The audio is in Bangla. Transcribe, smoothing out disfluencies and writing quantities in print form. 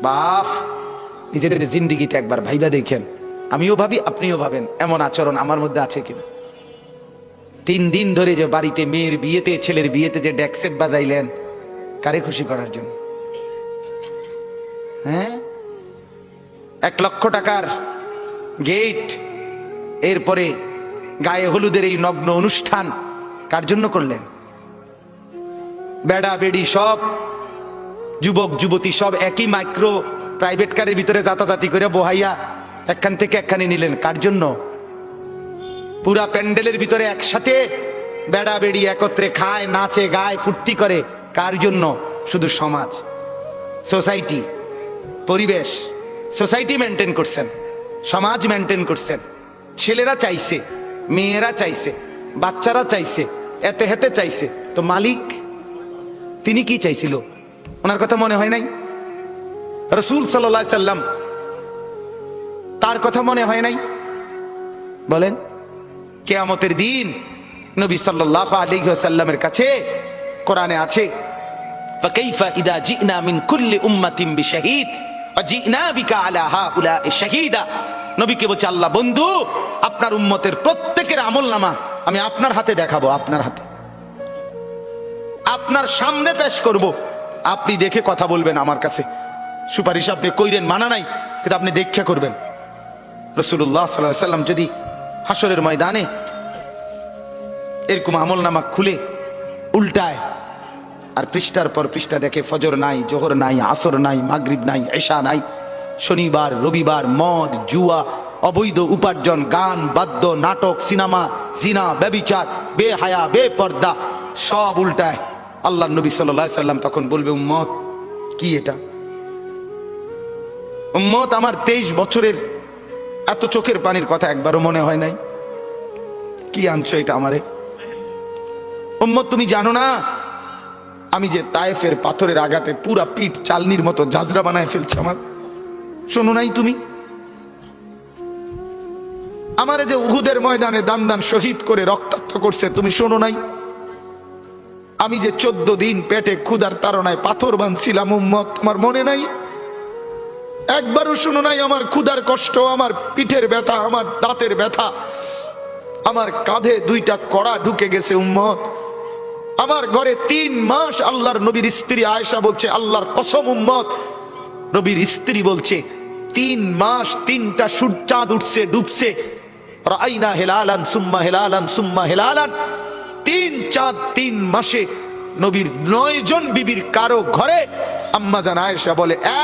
বাপ, নিজেদের জিন্দিগিতে একবার ভাইবা দেখেন। আমিও ভাবি, আপনিও ভাবেন, এমন আচরণ আমার মধ্যে আছে কিনা। 3 দিন ধরে যে বাড়িতে মেয়ের বিয়েতে, ছেলের বিয়েতে যে ডেকসেট বাজাইলেন, কারে খুশি করার জন্য? হ্যাঁ, 1 লক্ষ টাকার গেট, এরপরে গায়ে হলুদের এই নগ্ন অনুষ্ঠান কার জন্য করলেন? বেড়া বেড়ি সব, যুবক যুবতী সব একই মাইক্রো প্রাইভেট কারের ভিতরে যাতাযাতি করে বহাইয়া একখান থেকে একখানে নিলেন, কার জন্য? পুরা প্যান্ডেলের ভিতরে একসাথে বেড়া বেড়ি একত্রে খায়, নাচে, গায়, ফুর্তি করে, কার জন্য? শুধু সমাজ, সোসাইটি, পরিবেশ, সোসাইটি মেনটেন করছেন, সমাজ মেনটেন করছেন। ছেলেরা চাইছে, মেয়েরা চাইছে, বাচ্চারা চাইছে, এতে হেতে চাইছে, তো মালিক তিনি কি চাইছিল? ওনার কথা মনে হয় নাই? রাসূল সাল্লাল্লাহু আলাইহি সাল্লাম, তার কথা মনে হয় নাই? বলেন, কিয়ামতের দিন নবী সাল্লাল্লাহু আলাইহি ওয়াসাল্লামের কাছে কোরআনে আছে, ফাকাইফা ইদা জিনা মিন কুল্লি উম্মাতিন বিশাহিদ ওয়া জিনা বিকা আলা হাউলা'i শাহীদা। নবীকে বলছে আল্লাহ, বন্ধু, আপনার উম্মতের প্রত্যেকের আমলনামা আমি আপনার হাতে দেখাবো, আপনার হাতে, আপনার সামনে পেশ করব, আপনি দেখে কথা বলবেন আমার কাছে। সুপারিশ আপনি কইরেন, মানা নাই, কিন্তু আপনি দেখে করবেন। রাসূলুল্লাহ সাল্লাল্লাহু আলাইহি ওয়াসাল্লাম যদি হাসরের ময়দানে এরকম আমলনামা খুলে উল্টায় আর পৃষ্ঠার পর পৃষ্ঠা দেখে, ফজর নাই, জোহর নাই, আসর নাই, মাগরিব নাই, ঈশা নাই, শনিবার রবিবার, মদ, জুয়া, অবৈধ উপার্জন, গান, বাদ্য, নাটক, সিনেমা, জিনা, ব্যভিচার, বেহায়া, বেপর্দা, সব উল্টায়। আল্লাহ নবী সাল্লাল্লাহু আলাইহি সাল্লাম তখন বলবে, উম্মত কি এটা? উম্মত, আমার 23 বছরের এত চোখের পানির কথা একবারও মনে হয় নাই? কি আনছো এটা আমারে? উম্মত, তুমি জানো না আমি যে তায়েফের পাথরের আঘাতে পুরা পিঠ চালনির মতো জাজরা বানায় ফেলছে আমার? শোনো নাই তুমি? আমারে যে উহুদের ময়দানে দান দান শহীদ করে রক্তাক্ত করছে, তুমি শোনো নাই? আমি যে 14 দিন পেটে ক্ষুধার তাড়নায় পাথর বাঁধছিলাম, উম্মত, তোমার মনে নাই? একবারও শোনো নাই আমার ক্ষুধার কষ্ট, আমার পিঠের ব্যথা, আমার দাঁতের ব্যথা, আমার কাঁধে 2টা কড়া ঢুকে গেছে? উম্মত, আমার ঘরে 3 মাস আল্লাহর নবীর স্ত্রী আয়েশা বলছে, আল্লাহর কসম উম্মত, নবীর স্ত্রী বলছে 3 মাস 3টা সূর্যাঁদ উঠছে, ডুবছে, রাআইনা হিলালান সুম্মা হিলালান সুম্মা হিলালান, 3 চাঁদ 3 মাসে নবীর 9 জন বিবির কারো ঘরে, আম্মা জান আয়েশা বলে,